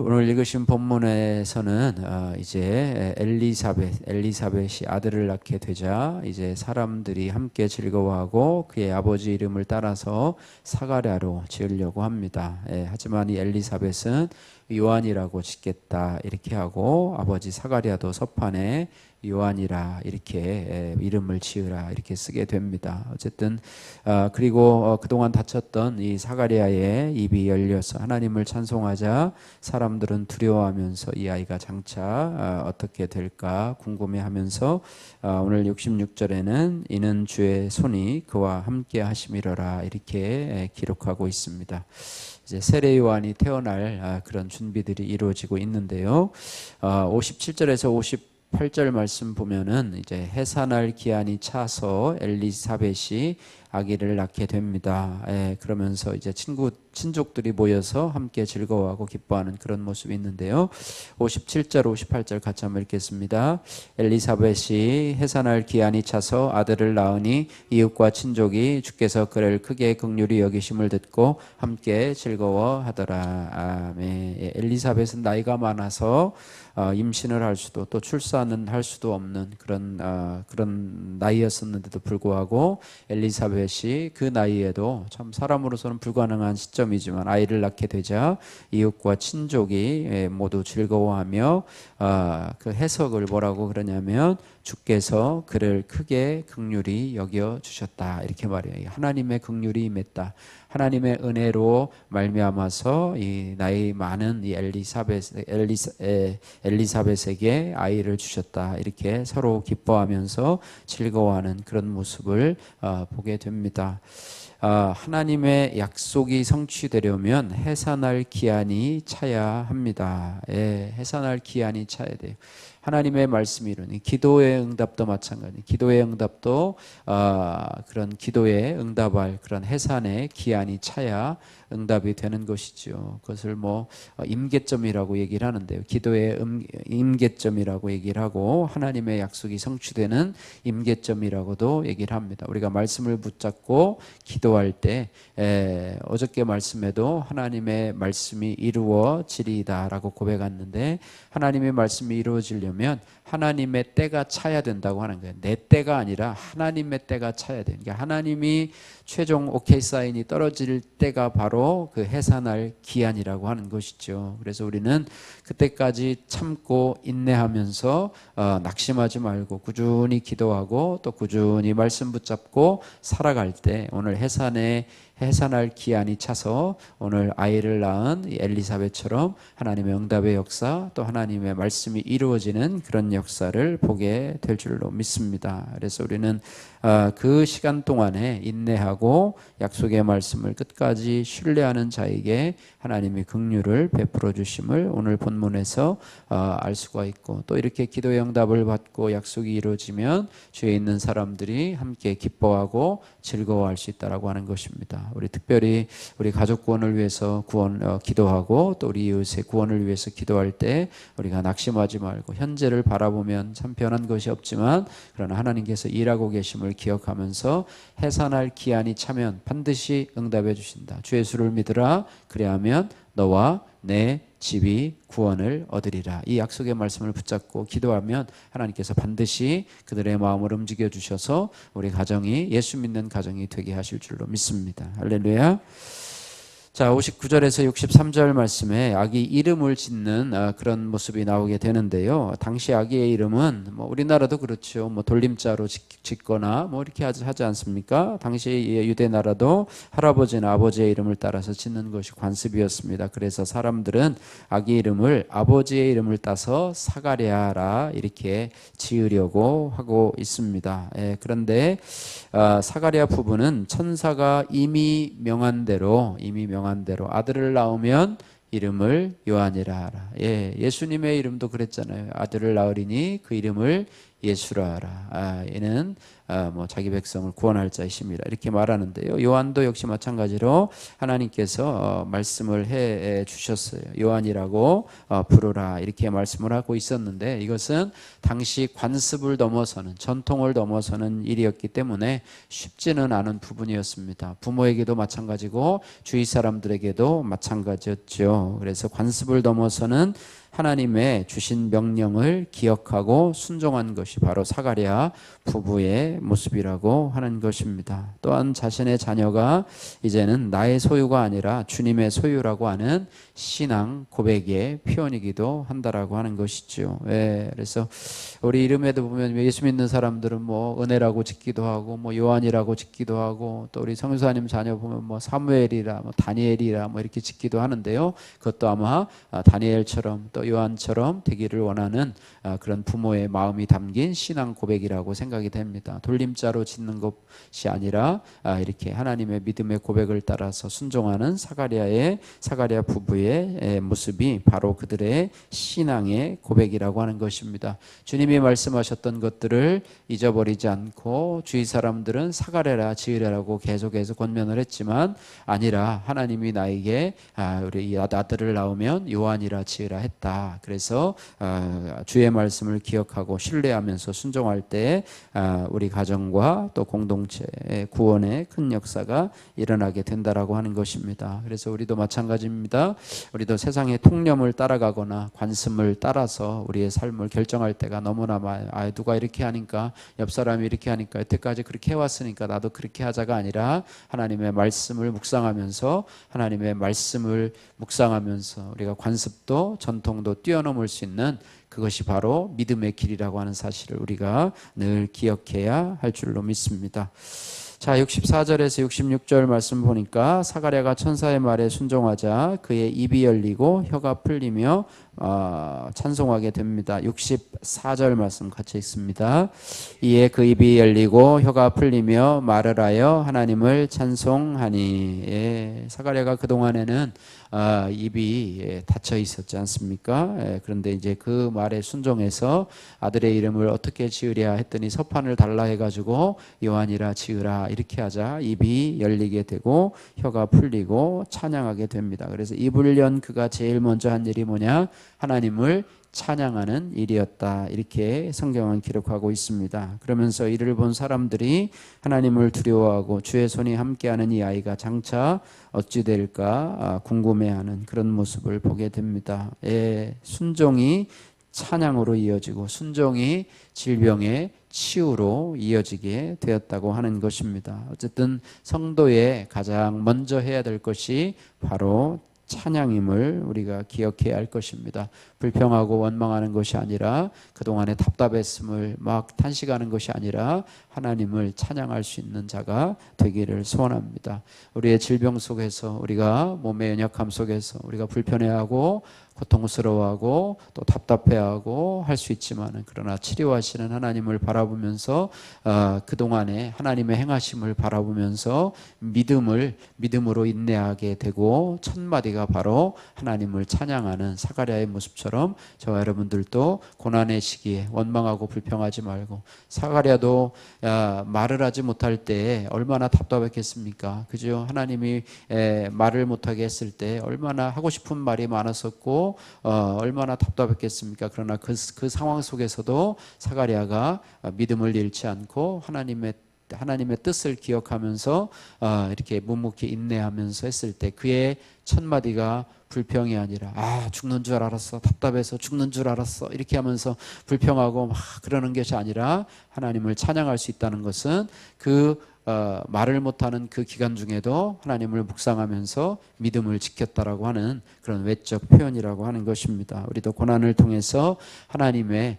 오늘 읽으신 본문에서는 이제 엘리사벳이 아들을 낳게 되자 이제 사람들이 함께 즐거워하고 그의 아버지 이름을 따라서 사가랴로 지으려고 합니다. 하지만 이 엘리사벳은 요한이라고 짓겠다 이렇게 하고 아버지 사가랴도 서판에 요한이라 이렇게 이름을 지으라 이렇게 쓰게 됩니다. 어쨌든 그리고 그동안 닫혔던 이 사가랴의 입이 열려서 하나님을 찬송하자 사람들은 두려워하면서 이 아이가 장차 어떻게 될까 궁금해하면서 오늘 66절에는 이는 주의 손이 그와 함께 하심이로라 이렇게 기록하고 있습니다. 이제 세례 요한이 태어날 그런 준비들이 이루어지고 있는데요. 57절에서 58절 말씀 보면은 이제 해산할 기한이 차서 엘리사벳이 아기를 낳게 됩니다. 그러면서 이제 친족들이 모여서 함께 즐거워하고 기뻐하는 그런 모습이 있는데요. 57절, 58절 같이 한번 읽겠습니다. 엘리사벳이 해산할 기한이 차서 아들을 낳으니 이웃과 친족이 주께서 그를 크게 긍휼히 여기심을 듣고 함께 즐거워하더라. 아멘. 엘리사벳은 나이가 많아서 임신을 할 수도 또 출산은 할 수도 없는 그런 나이였었는데도 불구하고 엘리사벳이 그 나이에도 참 사람으로서는 불가능한 시점이지만 아이를 낳게 되자 이웃과 친족이 모두 즐거워하며 그 해석을 뭐라고 그러냐면 주께서 그를 크게 긍휼히 여겨 주셨다 이렇게 말해요. 하나님의 긍휼이 임했다. 하나님의 은혜로 말미암아서 이 나이 많은 이 엘리사벳에게 아이를 주셨다. 이렇게 서로 기뻐하면서 즐거워하는 그런 모습을 보게 됩니다. 하나님의 약속이 성취되려면 해산할 기한이 차야 합니다. 해산할 기한이 차야 돼요. 하나님의 말씀이 이루니 기도의 응답도 마찬가지. 기도의 응답도 그런 기도에 응답할 그런 해산의 기한이 차야 응답이 되는 것이죠. 그것을 임계점이라고 얘기를 하는데요. 기도의 임계점이라고 얘기를 하고 하나님의 약속이 성취되는 임계점이라고도 얘기를 합니다. 우리가 말씀을 붙잡고 기도할 때 어저께 말씀에도 하나님의 말씀이 이루어지리다라고 고백했는데 하나님의 말씀이 이루어지려면 하나님의 때가 차야 된다고 하는 거예요. 내 때가 아니라 하나님의 때가 차야 돼요. 그러니까 하나님이 최종 오케이 사인이 떨어질 때가 바로 그 해산할 기한이라고 하는 것이죠. 그래서 우리는 그때까지 참고 인내하면서 낙심하지 말고 꾸준히 기도하고 또 꾸준히 말씀 붙잡고 살아갈 때 오늘 해산할 기한이 차서 오늘 아이를 낳은 엘리사벳처럼 하나님의 응답의 역사 또 하나님의 말씀이 이루어지는 그런 역사를 보게 될 줄로 믿습니다. 그래서 우리는 그 시간 동안에 인내하고 약속의 말씀을 끝까지 신뢰하는 자에게 하나님이 긍휼을 베풀어 주심을 오늘 본문에서 알 수가 있고 또 이렇게 기도의 응답을 받고 약속이 이루어지면 주에 있는 사람들이 함께 기뻐하고 즐거워할 수 있다라고 하는 것입니다. 우리 특별히 우리 가족 구원을 위해서 기도하고 또 우리 이웃의 구원을 위해서 기도할 때 우리가 낙심하지 말고 현재를 바라보면 참 변한 것이 없지만 그러나 하나님께서 일하고 계심을 기억하면서 해산할 기한이 차면 반드시 응답해 주신다. 주 예수를 믿으라. 그래야면 너와 내 집이 구원을 얻으리라. 이 약속의 말씀을 붙잡고 기도하면 하나님께서 반드시 그들의 마음을 움직여 주셔서 우리 가정이 예수 믿는 가정이 되게 하실 줄로 믿습니다. 할렐루야. 자, 59절에서 63절 말씀에 아기 이름을 짓는 그런 모습이 나오게 되는데요. 당시 아기의 이름은 우리나라도 그렇죠. 돌림자로 짓거나 이렇게 하지 않습니까? 당시 유대 나라도 할아버지나 아버지의 이름을 따라서 짓는 것이 관습이었습니다. 그래서 사람들은 아기 이름을 아버지의 이름을 따서 사가랴라 이렇게 지으려고 하고 있습니다. 그런데 사가랴 부부는 천사가 이미 명한 대로 아들을 낳으면 이름을 요한이라 하라. 예수님의 이름도 그랬잖아요. 아들을 낳으리니 그 이름을 예수라. 이는 뭐 자기 백성을 구원할 자이십니다. 이렇게 말하는데요. 요한도 역시 마찬가지로 하나님께서 말씀을 해 주셨어요. 요한이라고 부르라 이렇게 말씀을 하고 있었는데 이것은 당시 관습을 넘어서는 전통을 넘어서는 일이었기 때문에 쉽지는 않은 부분이었습니다. 부모에게도 마찬가지고 주위 사람들에게도 마찬가지였죠. 그래서 관습을 넘어서는 하나님의 주신 명령을 기억하고 순종한 것이 바로 사가랴 부부의 모습이라고 하는 것입니다. 또한 자신의 자녀가 이제는 나의 소유가 아니라 주님의 소유라고 하는 신앙 고백의 표현이기도 한다라고 하는 것이죠. 그래서 우리 이름에도 보면 예수 믿는 사람들은 뭐 은혜라고 짓기도 하고 뭐 요한이라고 짓기도 하고 또 우리 성수하님 자녀 보면 뭐 사무엘이라 뭐 다니엘이라 뭐 이렇게 짓기도 하는데요. 그것도 아마 다니엘처럼 또 요한처럼 되기를 원하는 그런 부모의 마음이 담긴 신앙 고백이라고 생각이 됩니다. 돌림자로 짓는 것이 아니라 이렇게 하나님의 믿음의 고백을 따라서 순종하는 사가랴 부부의 모습이 바로 그들의 신앙의 고백이라고 하는 것입니다. 주님이 말씀하셨던 것들을 잊어버리지 않고 주위 사람들은 사가랴라 지으라고 계속해서 권면을 했지만 아니라 하나님이 나에게 우리 아들을 낳으면 요한이라 지으라 했다. 그래서 주의 말씀을 기억하고 신뢰하면서 순종할 때 우리 가정과 또 공동체의 구원의 큰 역사가 일어나게 된다라고 하는 것입니다. 그래서 우리도 마찬가지입니다. 우리도 세상의 통념을 따라가거나 관습을 따라서 우리의 삶을 결정할 때가 너무나 많아요. 누가 이렇게 하니까 옆 사람이 이렇게 하니까 여태까지 그렇게 해왔으니까 나도 그렇게 하자가 아니라 하나님의 말씀을 묵상하면서 우리가 관습도 전통도 뛰어넘을 수 있는 그것이 바로 믿음의 길이라고 하는 사실을 우리가 늘 기억해야 할 줄로 믿습니다. 자, 64절에서 66절 말씀 보니까 사가랴가 천사의 말에 순종하자 그의 입이 열리고 혀가 풀리며 찬송하게 됩니다. 64절 말씀 같이 읽습니다. 이에 그 입이 열리고 혀가 풀리며 말을 하여 하나님을 찬송하니. 사가랴가 그동안에는 입이 닫혀 있었지 않습니까? 그런데 이제 그 말에 순종해서 아들의 이름을 어떻게 지으랴 했더니 서판을 달라 해가지고 요한이라 지으라 이렇게 하자 입이 열리게 되고 혀가 풀리고 찬양하게 됩니다. 그래서 입을 연 그가 제일 먼저 한 일이 뭐냐? 하나님을 찬양하는 일이었다. 이렇게 성경은 기록하고 있습니다. 그러면서 이를 본 사람들이 하나님을 두려워하고 주의 손이 함께하는 이 아이가 장차 어찌 될까 궁금해하는 그런 모습을 보게 됩니다. 순종이 찬양으로 이어지고 순종이 질병의 치유로 이어지게 되었다고 하는 것입니다. 어쨌든 성도의 가장 먼저 해야 될 것이 바로 찬양임을 우리가 기억해야 할 것입니다. 불평하고 원망하는 것이 아니라 그동안에 답답했음을 막 탄식하는 것이 아니라 하나님을 찬양할 수 있는 자가 되기를 소원합니다. 우리의 질병 속에서 우리가 몸의 연약함 속에서 우리가 불편해하고 고통스러워하고 또 답답해하고 할 수 있지만 그러나 치료하시는 하나님을 바라보면서 그동안에 하나님의 행하심을 바라보면서 믿음으로 인내하게 되고 첫 마디가 바로 하나님을 찬양하는 사가랴의 모습처럼 저와 여러분들도 고난의 시기에 원망하고 불평하지 말고 사가랴도 말을 하지 못할 때 얼마나 답답했겠습니까? 그죠? 하나님이 말을 못하게 했을 때 얼마나 하고 싶은 말이 많았었고 얼마나 답답했겠습니까? 그러나 그 상황 속에서도 사가랴가 믿음을 잃지 않고 하나님의 뜻을 기억하면서 이렇게 묵묵히 인내하면서 했을 때 그의 첫 마디가 불평이 아니라 죽는 줄 알았어, 답답해서 죽는 줄 알았어 이렇게 하면서 불평하고 막 그러는 것이 아니라 하나님을 찬양할 수 있다는 것은 말을 못하는 그 기간 중에도 하나님을 묵상하면서 믿음을 지켰다라고 하는 그런 외적 표현이라고 하는 것입니다. 우리도 고난을 통해서 하나님의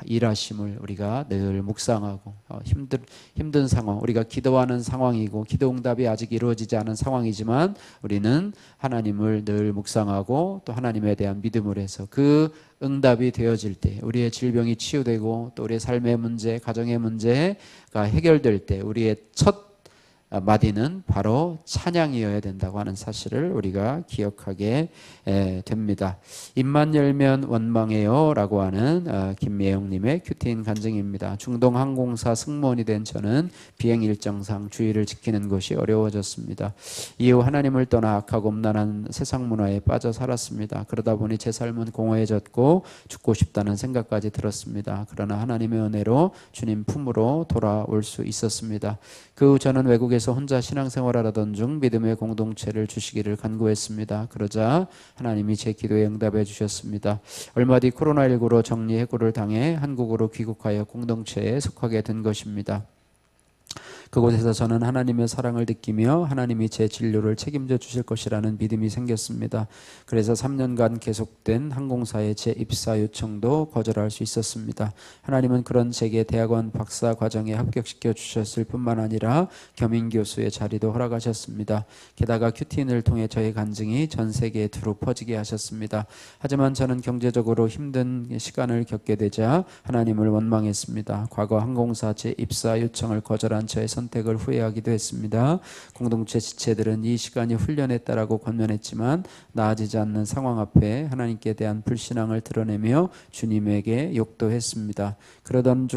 일하심을 우리가 늘 묵상하고 힘든 상황, 우리가 기도하는 상황이고 기도 응답이 아직 이루어지지 않은 상황이지만 우리는 하나님을 늘 묵상하고 또 하나님에 대한 믿음을 해서 그 응답이 되어질 때 우리의 질병이 치유되고 또 우리의 삶의 문제, 가정의 문제가 해결될 때 우리의 첫 마디는 바로 찬양이어야 된다고 하는 사실을 우리가 기억하게 됩니다. 입만 열면 원망해요 라고 하는 김미영님의 큐티인 간증입니다. 중동항공사 승무원이 된 저는 비행 일정상 주의를 지키는 것이 어려워졌습니다. 이후 하나님을 떠나 악하고 음란한 세상 문화에 빠져 살았습니다. 그러다 보니 제 삶은 공허해졌고 죽고 싶다는 생각까지 들었습니다. 그러나 하나님의 은혜로 주님 품으로 돌아올 수 있었습니다. 그 후 저는 외국에서 혼자 신앙생활을 하던 중 믿음의 공동체를 주시기를 간구했습니다. 그러자 하나님이 제 기도에 응답해 주셨습니다. 얼마 뒤 코로나19로 정리해고를 당해 한국으로 귀국하여 공동체에 속하게 된 것입니다. 그곳에서 저는 하나님의 사랑을 느끼며 하나님이 제 진료를 책임져 주실 것이라는 믿음이 생겼습니다. 그래서 3년간 계속된 항공사의 제 입사 요청도 거절할 수 있었습니다. 하나님은 그런 제게 대학원 박사 과정에 합격시켜 주셨을 뿐만 아니라 겸임교수의 자리도 허락하셨습니다. 게다가 큐티인을 통해 저의 간증이 전 세계에 두루 퍼지게 하셨습니다. 하지만 저는 경제적으로 힘든 시간을 겪게 되자 하나님을 원망했습니다. 과거 항공사 제 입사 요청을 거절한 저의 선택을 후회하기도 했습니다. 공동체 지체들은 이 시간이 훈련했다라고 권면했지만 나아지지 않는 상황 앞에 하나님께 대한 불신앙을 드러내며 주님에게 욕도 했습니다. 그러던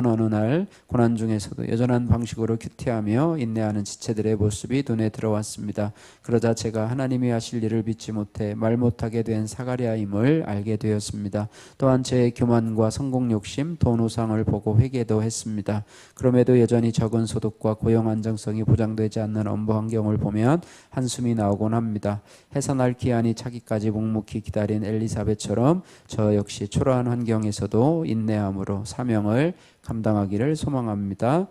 어느 날 고난 중에서도 여전한 방식으로 큐티하며 인내하는 지체들의 모습이 눈에 들어왔습니다. 그러자 제가 하나님이 하실 일을 믿지 못해 말 못하게 된 사가랴임을 알게 되었습니다. 또한 제 교만과 성공 욕심, 돈 우상을 보고 회개도 했습니다. 그럼에도 여전히 적은 소득과 고용 안정성이 보장되지 않는 업무 환경을 보면 한숨이 나오곤 합니다. 해산할 기한이 차기까지 묵묵히 기다린 엘리사벳처럼 저 역시 초라한 환경에서도 인내함으로 사명을 감당하기를 소망합니다.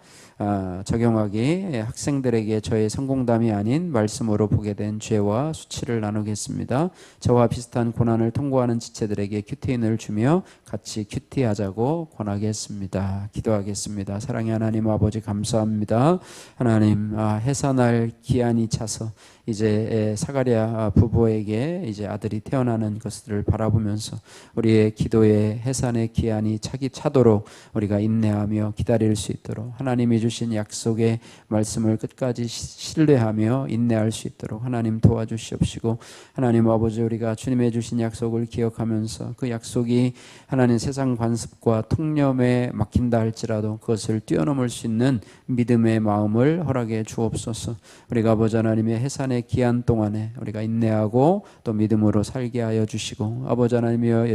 적용하기 학생들에게 저의 성공담이 아닌 말씀으로 보게 된 죄와 수치를 나누겠습니다. 저와 비슷한 고난을 통과하는 지체들에게 큐티인을 주며 같이 큐티하자고 권하겠습니다. 기도하겠습니다. 사랑의 하나님 아버지 감사합니다. 하나님 해산할 기한이 차서 이제 사가랴 부부에게 이제 아들이 태어나는 것들을 바라보면서 우리의 기도의 해산의 기한이 차도록 우리가 인내하며 기다릴 수 있도록 하나님이 주신 약속의 말씀을 끝까지 신뢰하며 인내할 수 있도록 하나님 도와주시옵시고 하나님 아버지 우리가 주님의 주신 약속을 기억하면서 그 약속이 하나님 세상 관습과 통념에 막힌다 할지라도 그것을 뛰어넘을 수 있는 믿음의 마음을 허락해 주옵소서. 우리가 아버지 하나님의 해산의 기한 동안에 우리가 인내하고 또 믿음으로 살게 하여 주시고 아버지 하나님이여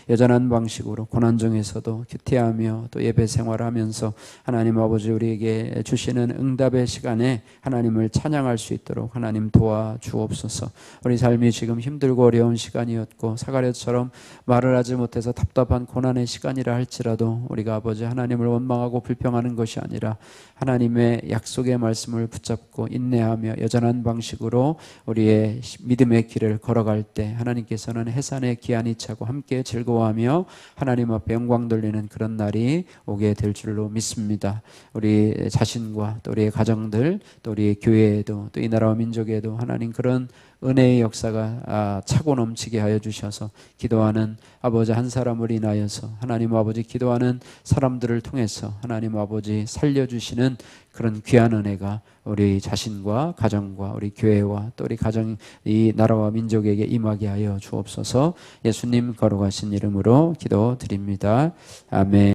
여전한 방식으로 고난 중에서도 큐티하며 또 예배 생활하면서 하나님 아버지 우리에게 주시는 응답의 시간에 하나님을 찬양할 수 있도록 하나님 도와주옵소서. 우리 삶이 지금 힘들고 어려운 시간이었고 사가랴처럼 말을 하지 못해서 답답한 고난의 시간이라 할지라도 우리가 아버지 하나님을 원망하고 불평하는 것이 아니라 하나님의 약속의 말씀을 붙잡고 인내하며 여전한 방식으로 우리의 믿음의 길을 걸어갈 때 하나님께서는 해산의 기한이 차고 함께 즐거워하며 하나님 앞에 영광 돌리는 그런 날이 오게 될 줄로 믿습니다. 우리 자신과 또 우리의 가정들 또 우리의 교회에도 또 이 나라와 민족에도 하나님 그런 은혜의 역사가 차고 넘치게 하여 주셔서 기도하는 아버지 한 사람을 인하여서 하나님 아버지 기도하는 사람들을 통해서 하나님 아버지 살려주시는 그런 귀한 은혜가 우리 자신과 가정과 우리 교회와 또 우리 가정 이 나라와 민족에게 임하게 하여 주옵소서. 예수님 거룩하신 이름으로 기도드립니다. 아멘.